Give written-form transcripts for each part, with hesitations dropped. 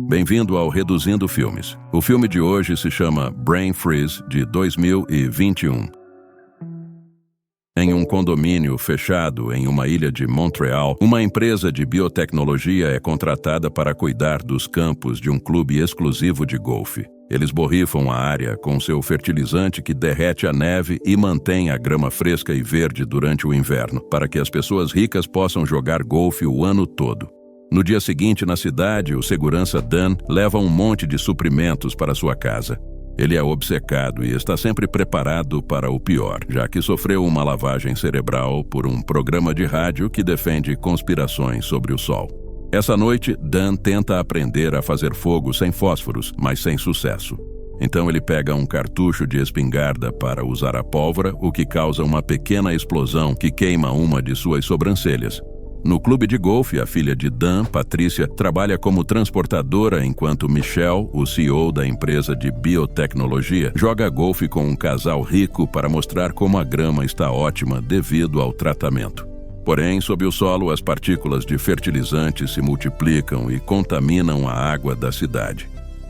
Bem-vindo ao Reduzindo Filmes. O filme de hoje se chama Brain Freeze, de 2021. Em um condomínio fechado em uma ilha de Montreal, uma empresa de biotecnologia é contratada para cuidar dos campos de um clube exclusivo de golfe. Eles borrifam a área com seu fertilizante que derrete a neve e mantém a grama fresca e verde durante o inverno, para que as pessoas ricas possam jogar golfe o ano todo. No dia seguinte, na cidade, o segurança Dan leva um monte de suprimentos para sua casa. Ele é obcecado e está sempre preparado para o pior, já que sofreu uma lavagem cerebral por um programa de rádio que defende conspirações sobre o Sol. Essa noite, Dan tenta aprender a fazer fogo sem fósforos, mas sem sucesso. Então ele pega um cartucho de espingarda para usar a pólvora, o que causa uma pequena explosão que queima uma de suas sobrancelhas. No clube de golfe, a filha de Dan, Patrícia, trabalha como transportadora enquanto Michelle, o CEO da empresa de biotecnologia, joga golfe com um casal rico para mostrar como a grama está ótima devido ao tratamento. Porém, sob o solo, as partículas de fertilizante se multiplicam e contaminam a água da cidade.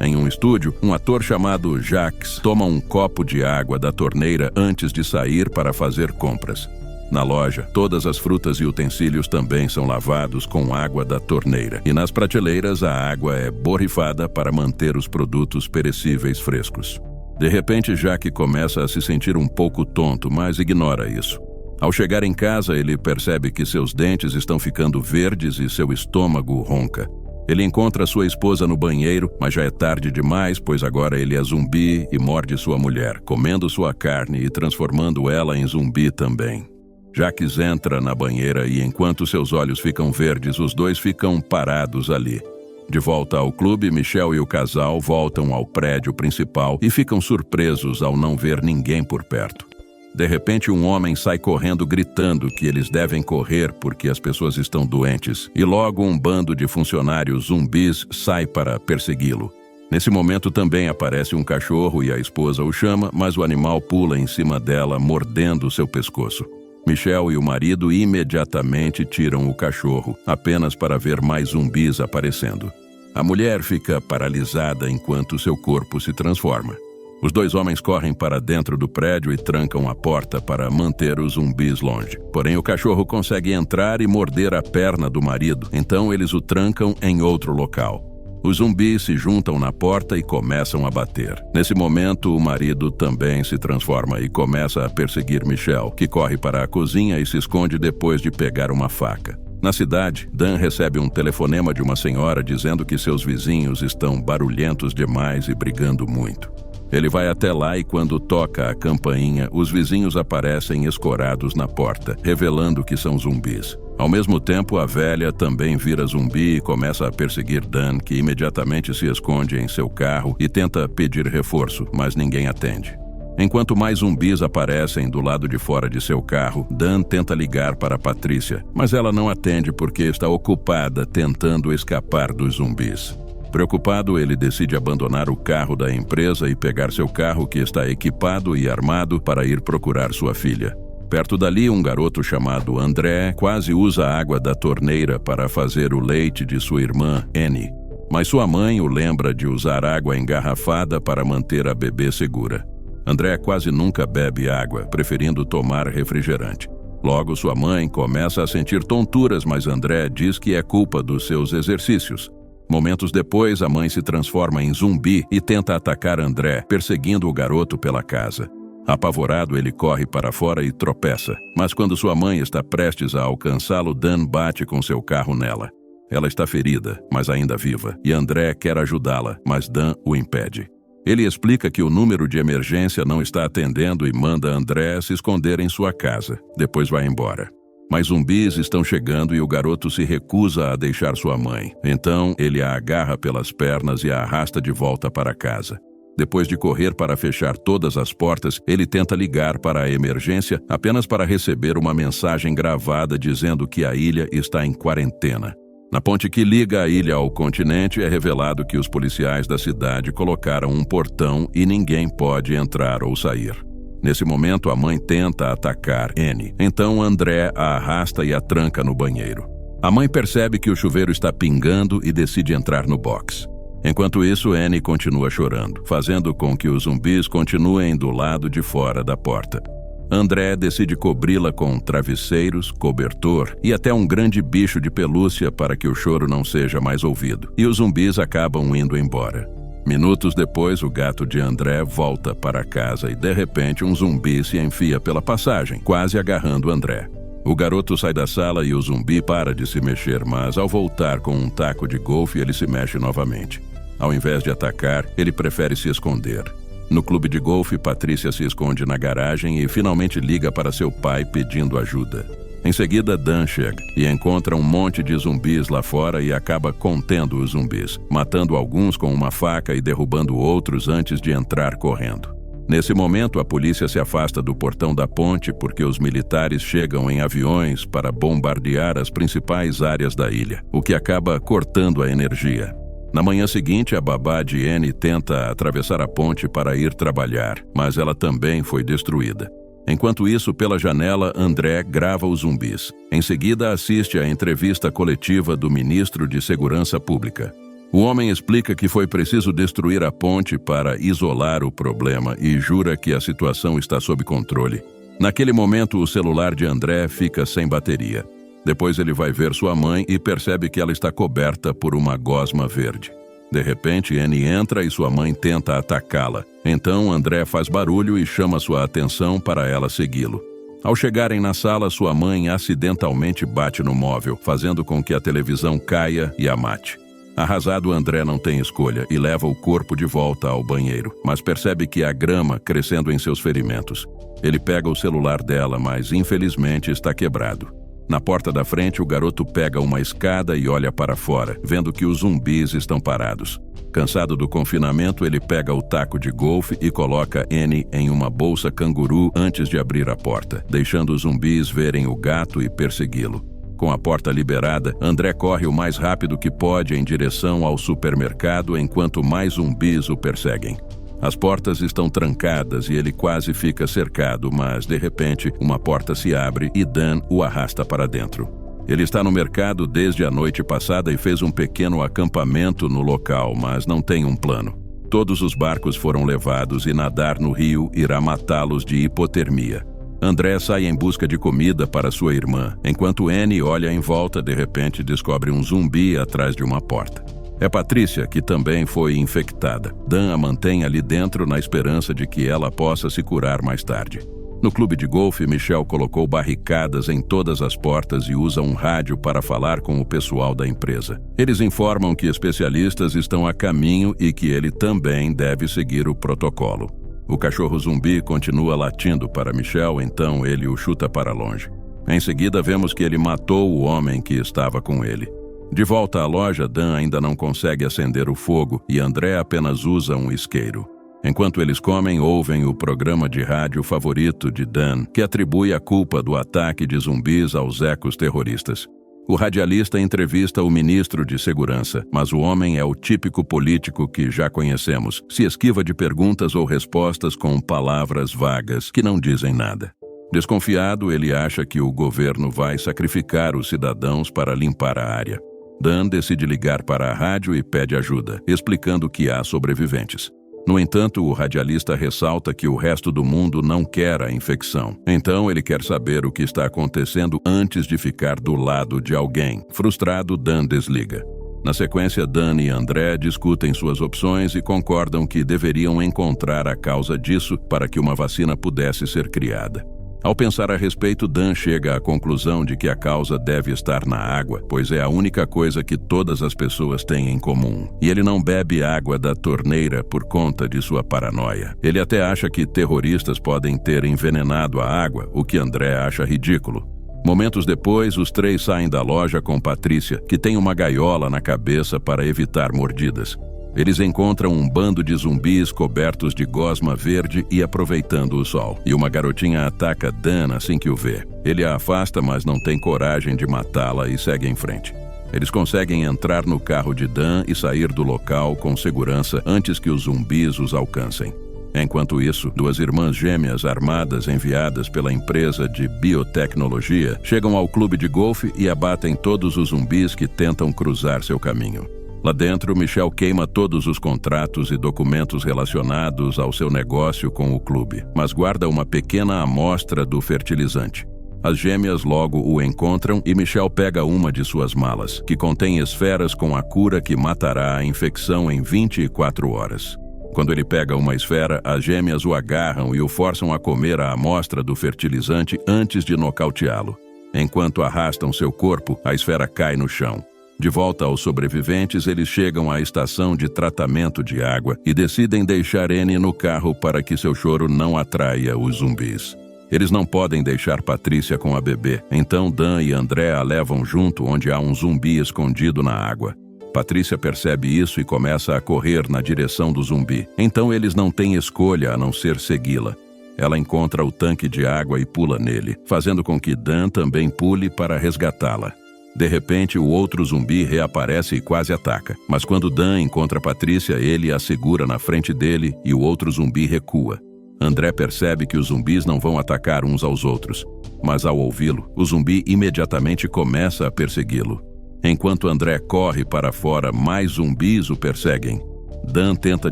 Em um estúdio, um ator chamado Jacques toma um copo de água da torneira antes de sair para fazer compras. Na loja, todas as frutas e utensílios também são lavados com água da torneira, e nas prateleiras a água é borrifada para manter os produtos perecíveis frescos. De repente, Jacques começa a se sentir um pouco tonto, mas ignora isso. Ao chegar em casa, ele percebe que seus dentes estão ficando verdes e seu estômago ronca. Ele encontra sua esposa no banheiro, mas já é tarde demais, pois agora ele é zumbi e morde sua mulher, comendo sua carne e transformando ela em zumbi também. Jacques entra na banheira e, enquanto seus olhos ficam verdes, os dois ficam parados ali. De volta ao clube, Michelle e o casal voltam ao prédio principal e ficam surpresos ao não ver ninguém por perto. De repente, um homem sai correndo gritando que eles devem correr porque as pessoas estão doentes, e logo um bando de funcionários zumbis sai para persegui-lo. Nesse momento também aparece um cachorro e a esposa o chama, mas o animal pula em cima dela, mordendo seu pescoço. Michelle e o marido imediatamente tiram o cachorro, apenas para ver mais zumbis aparecendo. A mulher fica paralisada enquanto seu corpo se transforma. Os dois homens correm para dentro do prédio e trancam a porta para manter os zumbis longe. Porém, o cachorro consegue entrar e morder a perna do marido, então eles o trancam em outro local. Os zumbis se juntam na porta e começam a bater. Nesse momento, o marido também se transforma e começa a perseguir Michelle, que corre para a cozinha e se esconde depois de pegar uma faca. Na cidade, Dan recebe um telefonema de uma senhora dizendo que seus vizinhos estão barulhentos demais e brigando muito. Ele vai até lá e, quando toca a campainha, os vizinhos aparecem escorados na porta, revelando que são zumbis. Ao mesmo tempo, a velha também vira zumbi e começa a perseguir Dan, que imediatamente se esconde em seu carro e tenta pedir reforço, mas ninguém atende. Enquanto mais zumbis aparecem do lado de fora de seu carro, Dan tenta ligar para Patrícia, mas ela não atende porque está ocupada tentando escapar dos zumbis. Preocupado, ele decide abandonar o carro da empresa e pegar seu carro, que está equipado e armado, para ir procurar sua filha. Perto dali, um garoto chamado André quase usa a água da torneira para fazer o leite de sua irmã, Annie. Mas sua mãe o lembra de usar água engarrafada para manter a bebê segura. André quase nunca bebe água, preferindo tomar refrigerante. Logo, sua mãe começa a sentir tonturas, mas André diz que é culpa dos seus exercícios. Momentos depois, a mãe se transforma em zumbi e tenta atacar André, perseguindo o garoto pela casa. Apavorado, ele corre para fora e tropeça, mas quando sua mãe está prestes a alcançá-lo, Dan bate com seu carro nela. Ela está ferida, mas ainda viva, e André quer ajudá-la, mas Dan o impede. Ele explica que o número de emergência não está atendendo e manda André se esconder em sua casa. Depois vai embora. Mas zumbis estão chegando e o garoto se recusa a deixar sua mãe. Então, ele a agarra pelas pernas e a arrasta de volta para casa. Depois de correr para fechar todas as portas, ele tenta ligar para a emergência apenas para receber uma mensagem gravada dizendo que a ilha está em quarentena. Na ponte que liga a ilha ao continente, é revelado que os policiais da cidade colocaram um portão e ninguém pode entrar ou sair. Nesse momento, a mãe tenta atacar Annie. Então André a arrasta e a tranca no banheiro. A mãe percebe que o chuveiro está pingando e decide entrar no box. Enquanto isso, Annie continua chorando, fazendo com que os zumbis continuem do lado de fora da porta. André decide cobri-la com travesseiros, cobertor e até um grande bicho de pelúcia para que o choro não seja mais ouvido, e os zumbis acabam indo embora. Minutos depois, o gato de André volta para casa e, de repente, um zumbi se enfia pela passagem, quase agarrando André. O garoto sai da sala e o zumbi para de se mexer, mas ao voltar com um taco de golfe, ele se mexe novamente. Ao invés de atacar, ele prefere se esconder. No clube de golfe, Patrícia se esconde na garagem e finalmente liga para seu pai pedindo ajuda. Em seguida, Dan chega e encontra um monte de zumbis lá fora e acaba contendo os zumbis, matando alguns com uma faca e derrubando outros antes de entrar correndo. Nesse momento, a polícia se afasta do portão da ponte porque os militares chegam em aviões para bombardear as principais áreas da ilha, o que acaba cortando a energia. Na manhã seguinte, a babá de Annie tenta atravessar a ponte para ir trabalhar, mas ela também foi destruída. Enquanto isso, pela janela, André grava os zumbis. Em seguida, assiste à entrevista coletiva do ministro de Segurança Pública. O homem explica que foi preciso destruir a ponte para isolar o problema e jura que a situação está sob controle. Naquele momento, o celular de André fica sem bateria. Depois ele vai ver sua mãe e percebe que ela está coberta por uma gosma verde. De repente, Annie entra e sua mãe tenta atacá-la. Então, André faz barulho e chama sua atenção para ela segui-lo. Ao chegarem na sala, sua mãe acidentalmente bate no móvel, fazendo com que a televisão caia e a mate. Arrasado, André não tem escolha e leva o corpo de volta ao banheiro, mas percebe que há grama crescendo em seus ferimentos. Ele pega o celular dela, mas infelizmente está quebrado. Na porta da frente, o garoto pega uma escada e olha para fora, vendo que os zumbis estão parados. Cansado do confinamento, ele pega o taco de golfe e coloca Annie em uma bolsa canguru antes de abrir a porta, deixando os zumbis verem o gato e persegui-lo. Com a porta liberada, André corre o mais rápido que pode em direção ao supermercado enquanto mais zumbis o perseguem. As portas estão trancadas e ele quase fica cercado, mas, de repente, uma porta se abre e Dan o arrasta para dentro. Ele está no mercado desde a noite passada e fez um pequeno acampamento no local, mas não tem um plano. Todos os barcos foram levados e nadar no rio irá matá-los de hipotermia. André sai em busca de comida para sua irmã, enquanto Annie olha em volta, de repente descobre um zumbi atrás de uma porta. É Patrícia, que também foi infectada. Dan a mantém ali dentro na esperança de que ela possa se curar mais tarde. No clube de golfe, Michel colocou barricadas em todas as portas e usa um rádio para falar com o pessoal da empresa. Eles informam que especialistas estão a caminho e que ele também deve seguir o protocolo. O cachorro zumbi continua latindo para Michel, então ele o chuta para longe. Em seguida, vemos que ele matou o homem que estava com ele. De volta à loja, Dan ainda não consegue acender o fogo e André apenas usa um isqueiro. Enquanto eles comem, ouvem o programa de rádio favorito de Dan, que atribui a culpa do ataque de zumbis aos ecos terroristas. O radialista entrevista o ministro de Segurança, mas o homem é o típico político que já conhecemos, se esquiva de perguntas ou respostas com palavras vagas que não dizem nada. Desconfiado, ele acha que o governo vai sacrificar os cidadãos para limpar a área. Dan decide ligar para a rádio e pede ajuda, explicando que há sobreviventes. No entanto, o radialista ressalta que o resto do mundo não quer a infecção. Então, ele quer saber o que está acontecendo antes de ficar do lado de alguém. Frustrado, Dan desliga. Na sequência, Dan e André discutem suas opções e concordam que deveriam encontrar a causa disso para que uma vacina pudesse ser criada. Ao pensar a respeito, Dan chega à conclusão de que a causa deve estar na água, pois é a única coisa que todas as pessoas têm em comum. E ele não bebe água da torneira por conta de sua paranoia. Ele até acha que terroristas podem ter envenenado a água, o que André acha ridículo. Momentos depois, os três saem da loja com Patrícia, que tem uma gaiola na cabeça para evitar mordidas. Eles encontram um bando de zumbis cobertos de gosma verde e aproveitando o sol. E uma garotinha ataca Dan assim que o vê. Ele a afasta, mas não tem coragem de matá-la e segue em frente. Eles conseguem entrar no carro de Dan e sair do local com segurança antes que os zumbis os alcancem. Enquanto isso, duas irmãs gêmeas armadas enviadas pela empresa de biotecnologia chegam ao clube de golfe e abatem todos os zumbis que tentam cruzar seu caminho. Lá dentro, Michelle queima todos os contratos e documentos relacionados ao seu negócio com o clube, mas guarda uma pequena amostra do fertilizante. As gêmeas logo o encontram e Michelle pega uma de suas malas, que contém esferas com a cura que matará a infecção em 24 horas. Quando ele pega uma esfera, as gêmeas o agarram e o forçam a comer a amostra do fertilizante antes de nocauteá-lo. Enquanto arrastam seu corpo, a esfera cai no chão. De volta aos sobreviventes, eles chegam à estação de tratamento de água e decidem deixar Annie no carro para que seu choro não atraia os zumbis. Eles não podem deixar Patrícia com a bebê, então Dan e André a levam junto onde há um zumbi escondido na água. Patrícia percebe isso e começa a correr na direção do zumbi. Então eles não têm escolha a não ser segui-la. Ela encontra o tanque de água e pula nele, fazendo com que Dan também pule para resgatá-la. De repente, o outro zumbi reaparece e quase ataca. Mas quando Dan encontra Patrícia, ele a segura na frente dele e o outro zumbi recua. André percebe que os zumbis não vão atacar uns aos outros, mas ao ouvi-lo, o zumbi imediatamente começa a persegui-lo. Enquanto André corre para fora, mais zumbis o perseguem. Dan tenta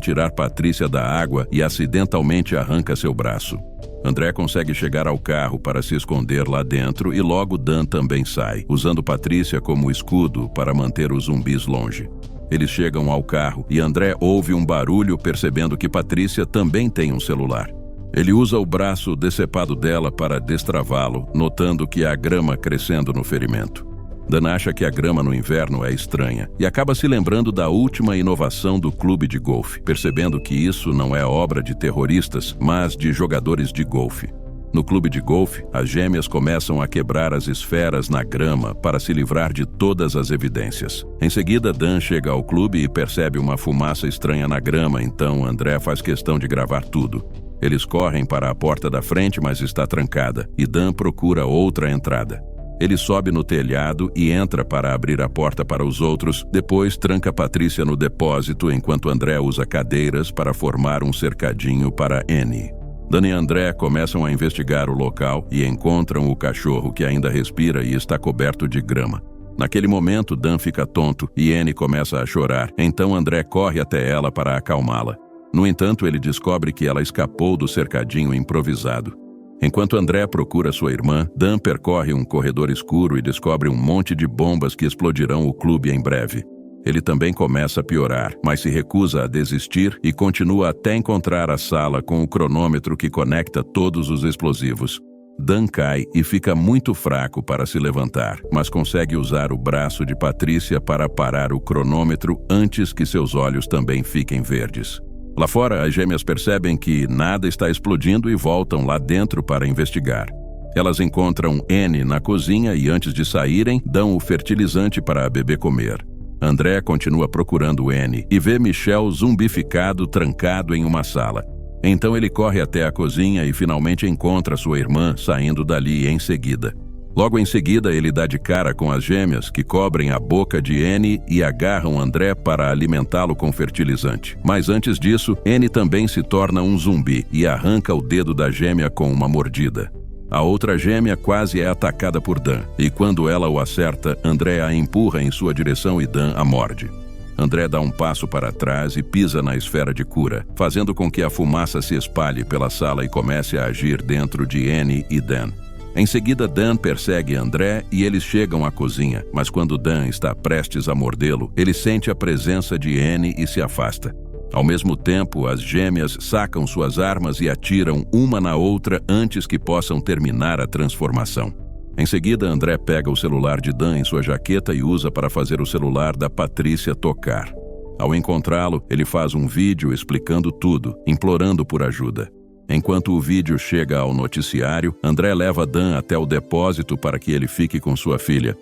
tirar Patrícia da água e acidentalmente arranca seu braço. André consegue chegar ao carro para se esconder lá dentro e logo Dan também sai, usando Patrícia como escudo para manter os zumbis longe. Eles chegam ao carro e André ouve um barulho percebendo que Patrícia também tem um celular. Ele usa o braço decepado dela para destravá-lo, notando que há grama crescendo no ferimento. Dan acha que a grama no inverno é estranha e acaba se lembrando da última inovação do clube de golfe, percebendo que isso não é obra de terroristas, mas de jogadores de golfe. No clube de golfe, as gêmeas começam a quebrar as esferas na grama para se livrar de todas as evidências. Em seguida, Dan chega ao clube e percebe uma fumaça estranha na grama, então André faz questão de gravar tudo. Eles correm para a porta da frente, mas está trancada, e Dan procura outra entrada. Ele sobe no telhado e entra para abrir a porta para os outros, depois tranca Patrícia no depósito enquanto André usa cadeiras para formar um cercadinho para Annie. Dan e André começam a investigar o local e encontram o cachorro que ainda respira e está coberto de grama. Naquele momento, Dan fica tonto e Annie começa a chorar, então André corre até ela para acalmá-la. No entanto, ele descobre que ela escapou do cercadinho improvisado. Enquanto André procura sua irmã, Dan percorre um corredor escuro e descobre um monte de bombas que explodirão o clube em breve. Ele também começa a piorar, mas se recusa a desistir e continua até encontrar a sala com o cronômetro que conecta todos os explosivos. Dan cai e fica muito fraco para se levantar, mas consegue usar o braço de Patrícia para parar o cronômetro antes que seus olhos também fiquem verdes. Lá fora, as gêmeas percebem que nada está explodindo e voltam lá dentro para investigar. Elas encontram Annie na cozinha e antes de saírem, dão o fertilizante para a bebê comer. André continua procurando Annie e vê Michelle zumbificado trancado em uma sala. Então ele corre até a cozinha e finalmente encontra sua irmã saindo dali em seguida. Logo em seguida, ele dá de cara com as gêmeas, que cobrem a boca de Annie e agarram André para alimentá-lo com fertilizante. Mas antes disso, Annie também se torna um zumbi e arranca o dedo da gêmea com uma mordida. A outra gêmea quase é atacada por Dan, e quando ela o acerta, André a empurra em sua direção e Dan a morde. André dá um passo para trás e pisa na esfera de cura, fazendo com que a fumaça se espalhe pela sala e comece a agir dentro de Annie e Dan. Em seguida, Dan persegue André e eles chegam à cozinha, mas quando Dan está prestes a mordê-lo, ele sente a presença de Annie e se afasta. Ao mesmo tempo, as gêmeas sacam suas armas e atiram uma na outra antes que possam terminar a transformação. Em seguida, André pega o celular de Dan em sua jaqueta e usa para fazer o celular da Patrícia tocar. Ao encontrá-lo, ele faz um vídeo explicando tudo, implorando por ajuda. Enquanto o vídeo chega ao noticiário, André leva Dan até o depósito para que ele fique com sua filha.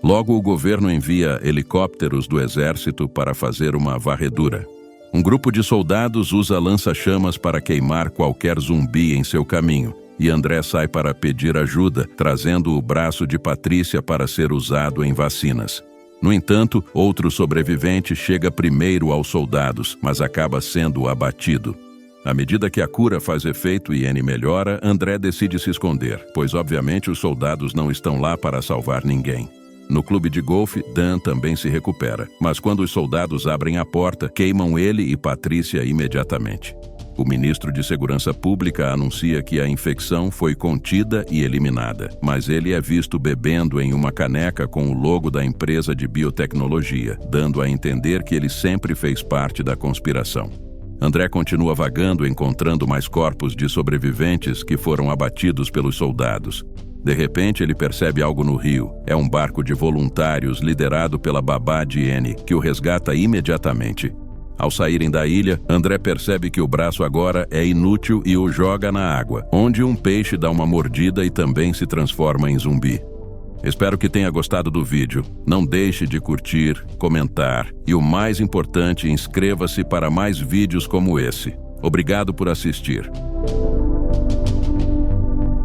Logo, o governo envia helicópteros do exército para fazer uma varredura. Um grupo de soldados usa lança-chamas para queimar qualquer zumbi em seu caminho, e André sai para pedir ajuda, trazendo o braço de Patrícia para ser usado em vacinas. No entanto, outro sobrevivente chega primeiro aos soldados, mas acaba sendo abatido. À medida que a cura faz efeito e Annie melhora, André decide se esconder, pois obviamente os soldados não estão lá para salvar ninguém. No clube de golfe, Dan também se recupera, mas quando os soldados abrem a porta, queimam ele e Patrícia imediatamente. O ministro de Segurança Pública anuncia que a infecção foi contida e eliminada, mas ele é visto bebendo em uma caneca com o logo da empresa de biotecnologia, dando a entender que ele sempre fez parte da conspiração. André continua vagando, encontrando mais corpos de sobreviventes que foram abatidos pelos soldados. De repente, ele percebe algo no rio. É um barco de voluntários liderado pela babá de Annie, que o resgata imediatamente. Ao saírem da ilha, André percebe que o braço agora é inútil e o joga na água, onde um peixe dá uma mordida e também se transforma em zumbi. Espero que tenha gostado do vídeo. Não deixe de curtir, comentar e, o mais importante, inscreva-se para mais vídeos como esse. Obrigado por assistir.